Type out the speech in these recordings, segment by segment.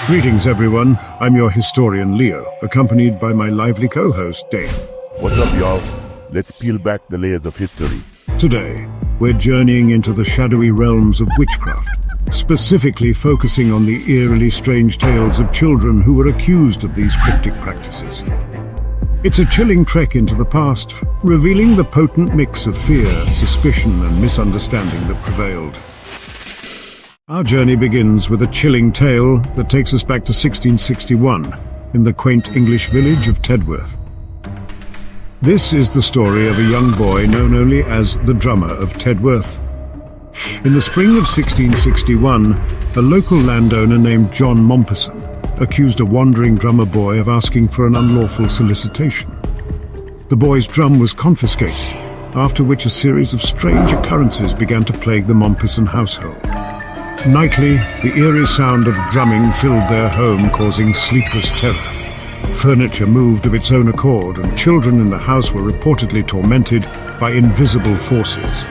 Greetings, everyone. I'm your historian, Leo, accompanied by my lively co-host, Dave. What's up, y'all? Let's peel back the layers of history. Today, we're journeying into the shadowy realms of witchcraft, specifically focusing on the eerily strange tales of children who were accused of these cryptic practices. It's a chilling trek into the past, revealing the potent mix of fear, suspicion, and misunderstanding that prevailed. Our journey begins with a chilling tale that takes us back to 1661, in the quaint English village of Tedworth. This is the story of a young boy known only as the drummer of Tedworth. In the spring of 1661, a local landowner named John Mompesson accused a wandering drummer boy of asking for an unlawful solicitation. The boy's drum was confiscated, after which a series of strange occurrences began to plague the Mompesson household. Nightly, the eerie sound of drumming filled their home, causing sleepless terror. Furniture moved of its own accord, and children in the house were reportedly tormented by invisible forces.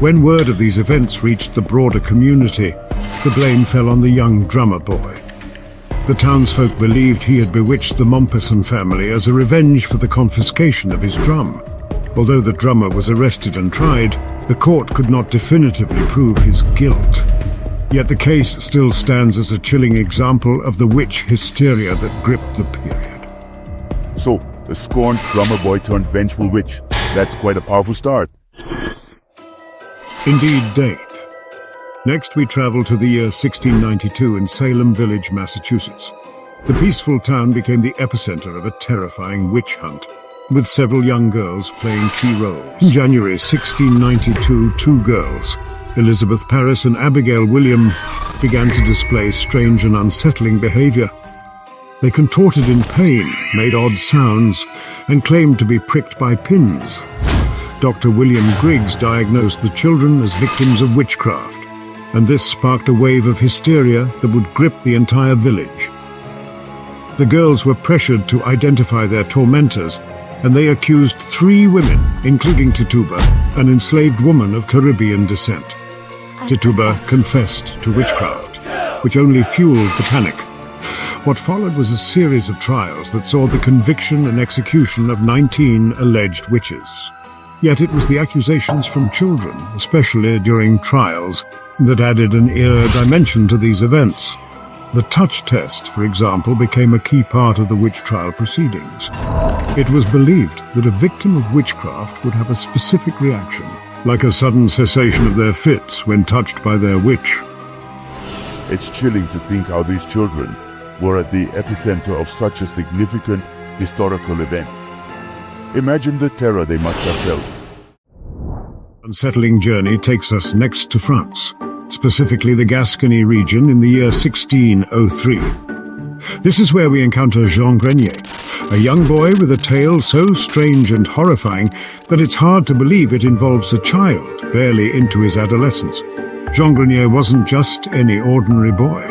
When word of these events reached the broader community, the blame fell on the young drummer boy. The townsfolk believed he had bewitched the Mompesson family as a revenge for the confiscation of his drum. Although the drummer was arrested and tried, the court could not definitively prove his guilt. Yet the case still stands as a chilling example of the witch hysteria that gripped the period. So, the scorned drummer boy turned vengeful witch. That's quite a powerful start. Indeed, Dave. Next, we travel to the year 1692 in Salem Village, Massachusetts. The peaceful town became the epicenter of a terrifying witch hunt, with several young girls playing key roles. In January 1692, two girls, Elizabeth Parris and Abigail William, began to display strange and unsettling behavior. They contorted in pain, made odd sounds, and claimed to be pricked by pins. Dr. William Griggs diagnosed the children as victims of witchcraft, and this sparked a wave of hysteria that would grip the entire village. The girls were pressured to identify their tormentors, and they accused 3 women, including Tituba, an enslaved woman of Caribbean descent. Tituba confessed to witchcraft, which only fueled the panic. What followed was a series of trials that saw the conviction and execution of 19 alleged witches. Yet it was the accusations from children, especially during trials, that added an eerie dimension to these events. The touch test, for example, became a key part of the witch trial proceedings. It was believed that a victim of witchcraft would have a specific reaction, like a sudden cessation of their fits when touched by their witch. It's chilling to think how these children were at the epicenter of such a significant historical event. Imagine the terror they must have felt. Unsettling journey takes us next to France, specifically the Gascony region in the year 1603. This is where we encounter Jean Grenier, a young boy with a tale so strange and horrifying that it's hard to believe it involves a child barely into his adolescence. Jean Grenier wasn't just any ordinary boy.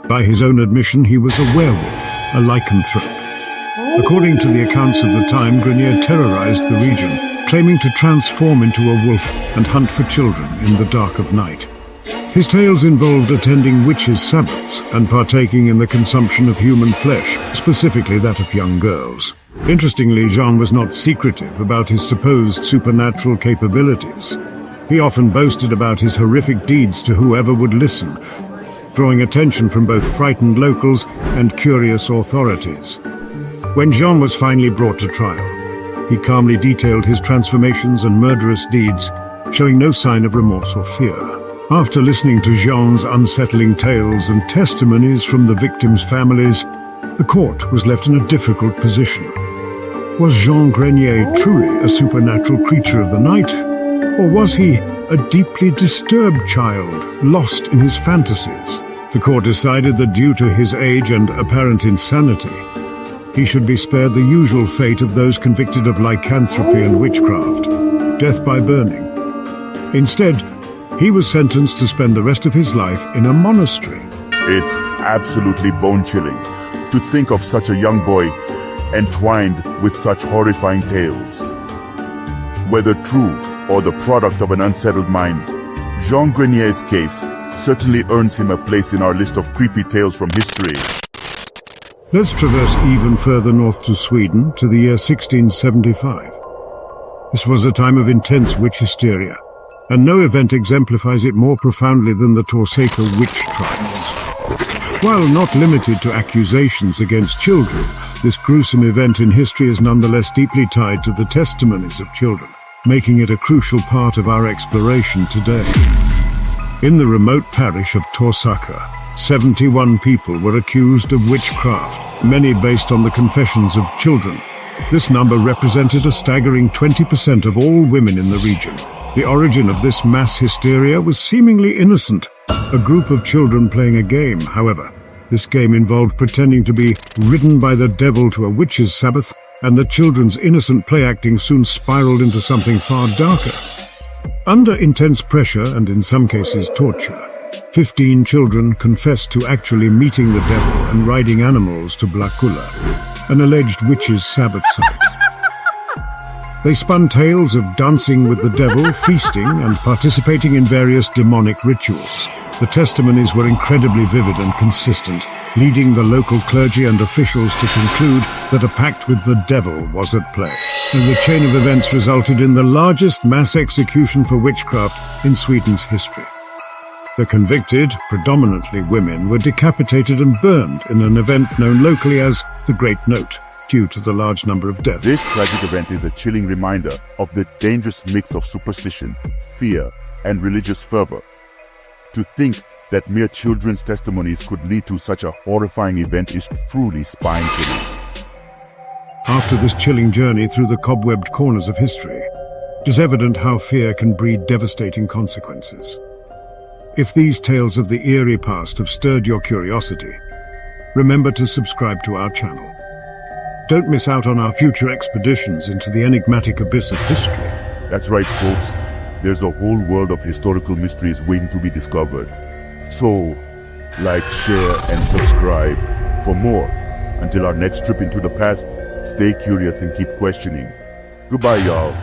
By his own admission, he was a werewolf, a lycanthrope. According to the accounts of the time, Grenier terrorized the region, claiming to transform into a wolf and hunt for children in the dark of night. His tales involved attending witches' sabbaths and partaking in the consumption of human flesh, specifically that of young girls. Interestingly, Jean was not secretive about his supposed supernatural capabilities. He often boasted about his horrific deeds to whoever would listen, drawing attention from both frightened locals and curious authorities. When Jean was finally brought to trial, he calmly detailed his transformations and murderous deeds, showing no sign of remorse or fear. After listening to Jean's unsettling tales and testimonies from the victims' families, the court was left in a difficult position. Was Jean Grenier truly a supernatural creature of the night? Or was he a deeply disturbed child, lost in his fantasies? The court decided that due to his age and apparent insanity, he should be spared the usual fate of those convicted of lycanthropy and witchcraft, death by burning. Instead, he was sentenced to spend the rest of his life in a monastery. It's absolutely bone-chilling to think of such a young boy entwined with such horrifying tales. Whether true or the product of an unsettled mind, Jean Grenier's case certainly earns him a place in our list of creepy tales from history. Let's traverse even further north to Sweden, to the year 1675. This was a time of intense witch hysteria, and no event exemplifies it more profoundly than the Torsaka witch trials. While not limited to accusations against children, this gruesome event in history is nonetheless deeply tied to the testimonies of children, making it a crucial part of our exploration today. In the remote parish of Torsaka, 71 people were accused of witchcraft, many based on the confessions of children. This number represented a staggering 20% of all women in the region. The origin of this mass hysteria was seemingly innocent, a group of children playing a game. However, this game involved pretending to be ridden by the devil to a witch's sabbath, and the children's innocent play acting soon spiraled into something far darker. Under intense pressure, and in some cases torture, 15 children confessed to actually meeting the devil and riding animals to Blakula, an alleged witch's Sabbath site. They spun tales of dancing with the devil, feasting, and participating in various demonic rituals. The testimonies were incredibly vivid and consistent, leading the local clergy and officials to conclude that a pact with the devil was at play. And the chain of events resulted in the largest mass execution for witchcraft in Sweden's history. The convicted, predominantly women, were decapitated and burned in an event known locally as the Great Note, due to the large number of deaths. This tragic event is a chilling reminder of the dangerous mix of superstition, fear, and religious fervor. To think that mere children's testimonies could lead to such a horrifying event is truly spine-chilling. After this chilling journey through the cobwebbed corners of history, it is evident how fear can breed devastating consequences. If these tales of the eerie past have stirred your curiosity, remember to subscribe to our channel. Don't miss out on our future expeditions into the enigmatic abyss of history. That's right, folks. There's a whole world of historical mysteries waiting to be discovered. So, like, share, and subscribe for more. Until our next trip into the past, stay curious and keep questioning. Goodbye, y'all.